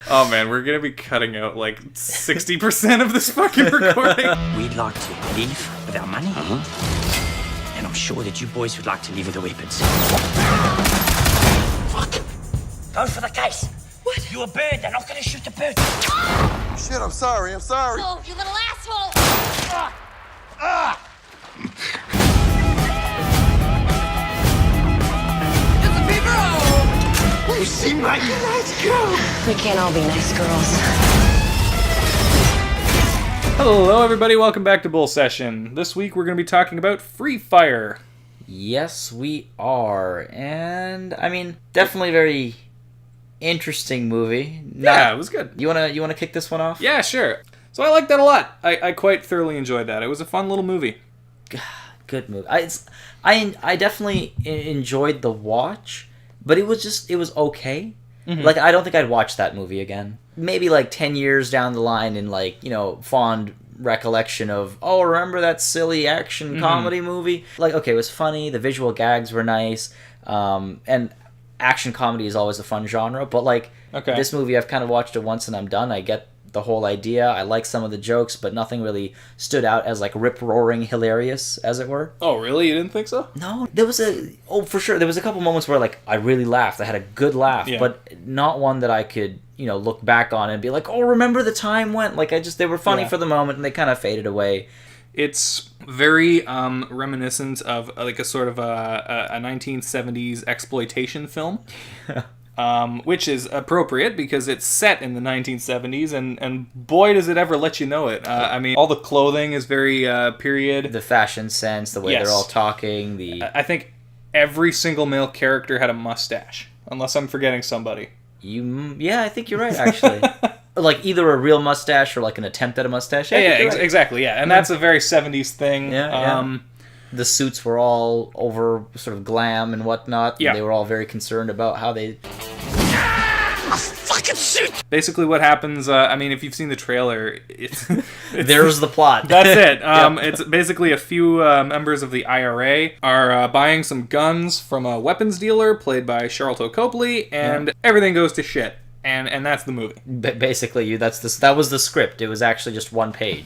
Oh man, we're gonna be cutting out like 60% of this fucking recording. We'd like to leave with our money. And I'm sure that you boys would like to leave with the weapons. Fuck. Go for the case. What? You're a bird. They're not gonna shoot the bird. Shit, I'm sorry. Oh, you little asshole! You seem like a nice girl. We can't all be nice girls. Hello everybody, welcome back to Bull Session. This week we're going to be talking about Free Fire. Yes, we are. And, I mean, definitely a very interesting movie. Yeah, it was good. You wanna kick this one off? Yeah, sure. So I liked that a lot. I quite thoroughly enjoyed that. It was a fun little movie. Good movie. I definitely enjoyed the watch, but it was okay. Mm-hmm. Like, I don't think I'd watch that movie again. Maybe, 10 years down the line in, fond recollection of, oh, remember that silly action comedy movie? Okay, it was funny, the visual gags were nice, and action comedy is always a fun genre, but, this movie, I've kind of watched it once and I'm done. I get the whole idea. I like some of the jokes, but nothing really stood out as, rip-roaring hilarious, as it were. Oh, really? You didn't think so? No, for sure. There was a couple moments where, I really laughed. I had a good laugh, but not one that I could, look back on and be like, oh, remember the time when? They were funny for the moment, and they kind of faded away. It's very reminiscent of, a sort of a 1970s exploitation film. Which is appropriate because it's set in the 1970s, and boy does it ever let you know it. I mean, all the clothing is very period. The fashion sense, the way they're all talking. I think every single male character had a mustache, unless I'm forgetting somebody. Yeah, I think you're right, actually. Either a real mustache or an attempt at a mustache. Exactly, yeah. And that's a very 70s thing. Yeah. The suits were all over sort of glam and whatnot. Yeah. And they were all very concerned about how they... A fucking suit! Basically what happens, if you've seen the trailer, it's there's the plot. That's it. It's basically a few members of the IRA are buying some guns from a weapons dealer played by Charlton Copley, and everything goes to shit. And that's the movie. Basically, that was the script. It was actually just one page.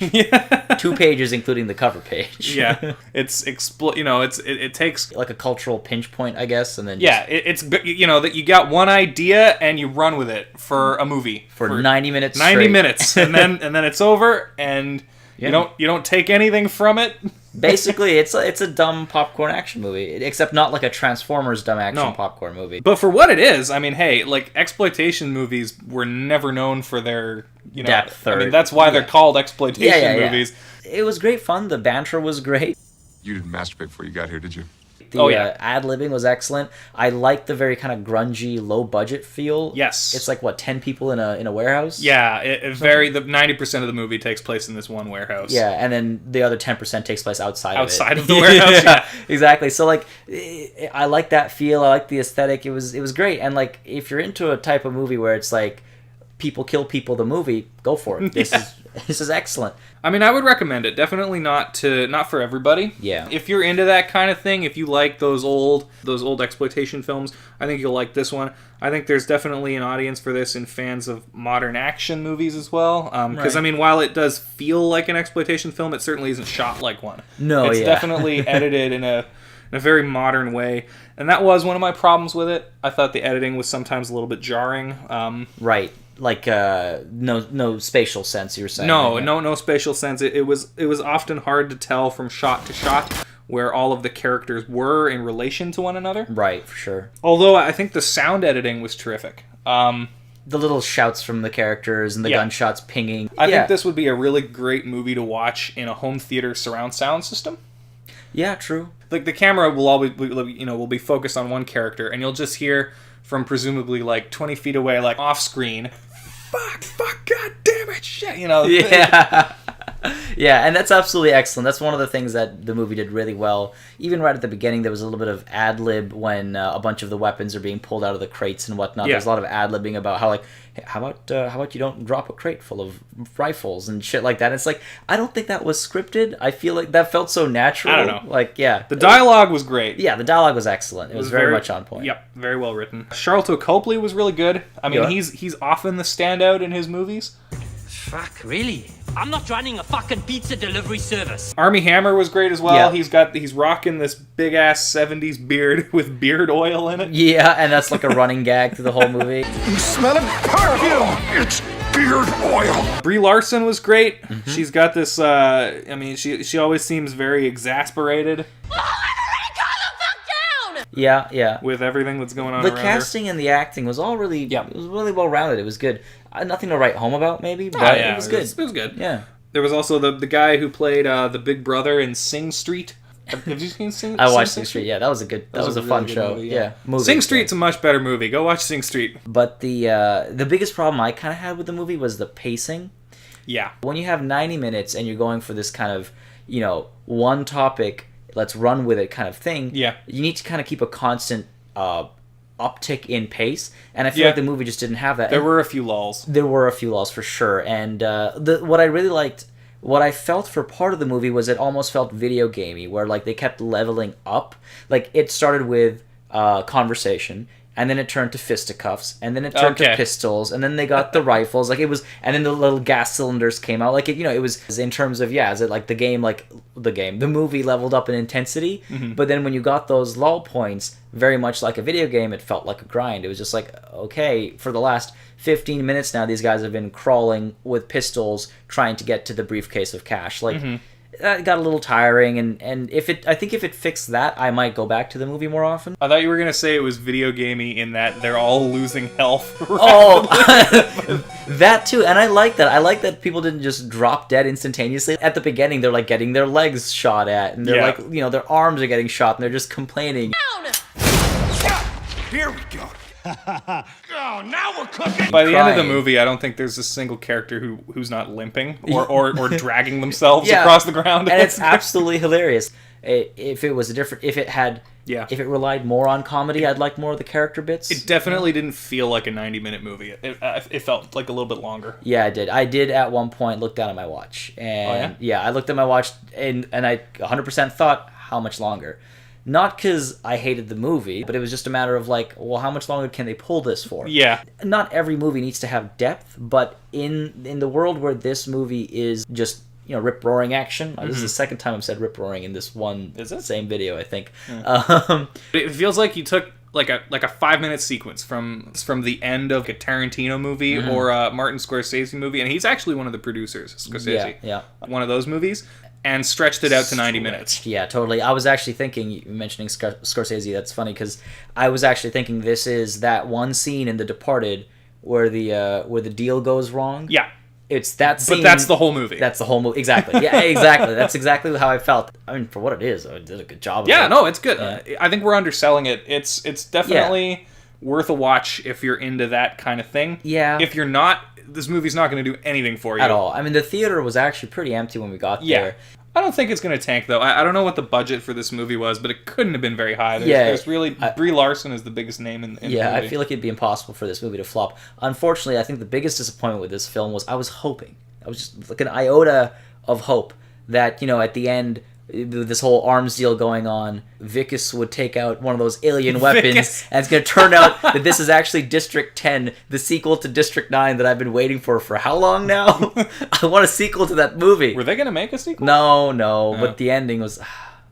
2 pages, including the cover page. Yeah, it takes a cultural pinch point, I guess, and then it's that you got one idea and you run with it for a movie for 90 minutes. 90 straight. minutes, and then it's over, and you don't take anything from it. Basically, it's a dumb popcorn action movie, except not like a Transformers dumb action popcorn movie. But for what it is, hey, exploitation movies were never known for their depth. That's why they're called exploitation movies. It was great fun. The banter was great. You didn't masturbate before you got here, did you? The ad-libbing was excellent. I liked the very kind of grungy, low-budget feel. Yes. It's 10 people in a warehouse? Yeah, the 90% of the movie takes place in this one warehouse. Yeah, and then the other 10% takes place outside of it. Outside of the warehouse, yeah. Exactly. So, I like that feel. I like the aesthetic. It was great. And, if you're into a type of movie where it's people kill people, the movie, go for it. This is excellent. I would recommend it. Definitely not for everybody. Yeah. If you're into that kind of thing, if you like those old exploitation films, I think you'll like this one. I think there's definitely an audience for this in fans of modern action movies as well. Because while it does feel like an exploitation film, it certainly isn't shot like one. No, it's definitely edited in a very modern way, and that was one of my problems with it. I thought the editing was sometimes a little bit jarring. Right. No spatial sense, you were saying. No spatial sense. It was often hard to tell from shot to shot where all of the characters were in relation to one another. Right, for sure. Although I think the sound editing was terrific. The little shouts from the characters and the gunshots pinging. I think this would be a really great movie to watch in a home theater surround sound system. Yeah, true. The camera will always will be focused on one character, and you'll just hear from presumably 20 feet away, off screen, fuck, god damn it, shit, Yeah. Yeah, and that's absolutely excellent. That's one of the things that the movie did really well. Even right at the beginning, there was a little bit of ad-lib when a bunch of the weapons are being pulled out of the crates and whatnot. Yeah. There's a lot of ad-libbing about how, like, hey, how about you don't drop a crate full of rifles and shit like that. And it's like, I don't think that was scripted. I feel like that felt so natural. I don't know. Like, yeah. The dialogue was great. Yeah, the dialogue was excellent. It was very much on point. Yep, very well written. Charlton Copley was really good. I mean, Yeah. he's often the standout in his movies. Fuck, really? I'm not running a fucking pizza delivery service. Armie Hammer was great as well. Yeah. He's rocking this big ass 70s beard with beard oil in it. Yeah, and that's like a running gag through the whole movie. You smell of perfume! It's beard oil! Brie Larson was great. Mm-hmm. She's got this I mean, she always seems very exasperated Yeah. with everything that's going on The around casting and the acting was all really, it was really well rounded. It was good. Nothing to write home about, maybe, but her. it was good. It was good. Yeah. There was also the guy who played the big brother in Sing Street. Have you seen Sing? I watched Sing Street. Yeah, that was a good. That was a really fun good show. movie, yeah. Movie. Sing Street's a much better movie. Go watch Sing Street. But the biggest problem I kind of had with the movie was the pacing. Yeah. When you have 90 minutes and you're going for this kind of, one topic, let's run with it kind of thing. Yeah. You need to kind of keep a constant uptick in pace, and I feel Yeah. like the movie just didn't have that. There were a few lulls. There were a few laws for sure, and what I really liked, what I felt for part of the movie was it almost felt video gamey, where like they kept leveling up. Like it started with conversation, and then it turned to fisticuffs, and then it turned to Okay. pistols, and then they got the rifles. Like it was, and then the little gas cylinders came out. Like it was in terms of is it like the movie leveled up in intensity, but then when you got those lull points, very much like a video game, it felt like a grind. It was just like, okay, for the last 15 minutes now, these guys have been crawling with pistols trying to get to the briefcase of cash. Like, that got a little tiring, and I think if it fixed that, I might go back to the movie more often. I thought you were gonna say it was video gamey in that they're all losing health. Oh, that too, and I like that. I like that people didn't just drop dead instantaneously. At the beginning, they're like getting their legs shot at, and they're Yeah. like, their arms are getting shot, and they're just complaining. Here we go. Oh, now we're cooking! By the end of the Crying. movie, I don't think there's a single character who's not limping or dragging themselves Yeah. across the ground. And it's absolutely hilarious. If it was if it relied more on comedy, I'd like more of the character bits. It definitely didn't feel like a 90-minute movie. It felt like a little bit longer. Yeah, I did. I did at one point look down at my watch, and I looked at my watch, and I 100% thought, how much longer? Not because I hated the movie, but it was just a matter of like, well, how much longer can they pull this for? Yeah. Not every movie needs to have depth, but in the world where this movie is just rip-roaring action. This is the second time I've said rip-roaring in this one same video, I think. It feels like you took like a 5-minute sequence from the end of a Tarantino movie or a Martin Scorsese movie, and he's actually one of the producers, Scorsese. Yeah. One of those movies, and stretched it out to 90 minutes. Yeah, totally. I was actually thinking, you mentioning Scorsese, that's funny, because I was actually thinking this is that one scene in The Departed where the deal goes wrong. Yeah. It's that scene. But that's the whole movie. That's the whole movie. Exactly. Yeah, exactly. That's exactly how I felt. I mean, for what it is, I did a good job of it. Yeah, no, it's good. Yeah. I think we're underselling it. It's definitely worth a watch if you're into that kind of thing. Yeah. If you're not, this movie's not going to do anything for you. At all. I mean, the theater was actually pretty empty when we got there. I don't think it's going to tank, though. I don't know what the budget for this movie was, but it couldn't have been very high. There's really... Brie Larson is the biggest name in the movie. I feel like it'd be impossible for this movie to flop. Unfortunately, I think the biggest disappointment with this film was I was just like an iota of hope that, at the end, this whole arms deal going on, Vicus would take out one of those alien weapons, and it's going to turn out that this is actually District 10, the sequel to District 9 that I've been waiting for how long now? I want a sequel to that movie. Were they going to make a sequel? No, but the ending was...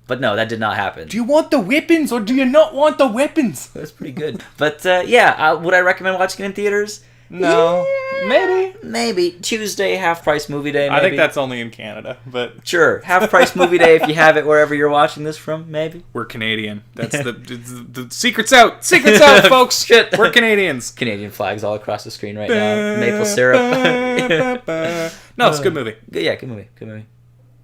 But no, that did not happen. Do you want the weapons or do you not want the weapons? It was pretty good. But would I recommend watching it in theaters? No. Maybe. Tuesday, half-price movie day, maybe. I think that's only in Canada, but... Sure. Half-price movie day if you have it wherever you're watching this from, maybe. We're Canadian. That's the secret's out. Secret's out, folks. Shit. We're Canadians. Canadian flags all across the screen right now. Maple syrup. No, it's a good movie. Yeah, good movie.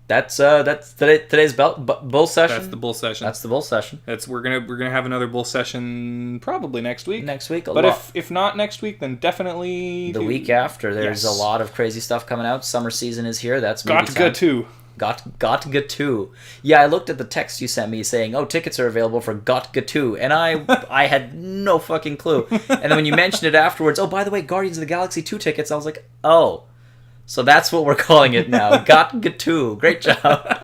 That's today's bull session. That's the bull session. That's the bull session. We're gonna have another bull session probably next week. Next week, but if not next week, then definitely the week after. There's a lot of crazy stuff coming out. Summer season is here. That's Gotga 2. Gotga 2. Yeah, I looked at the text you sent me saying, "Oh, tickets are available for Gotga 2," and I had no fucking clue. And then when you mentioned it afterwards, oh, by the way, Guardians of the Galaxy 2 tickets, I was like, oh. So that's what we're calling it now. Gotga 2. Great job.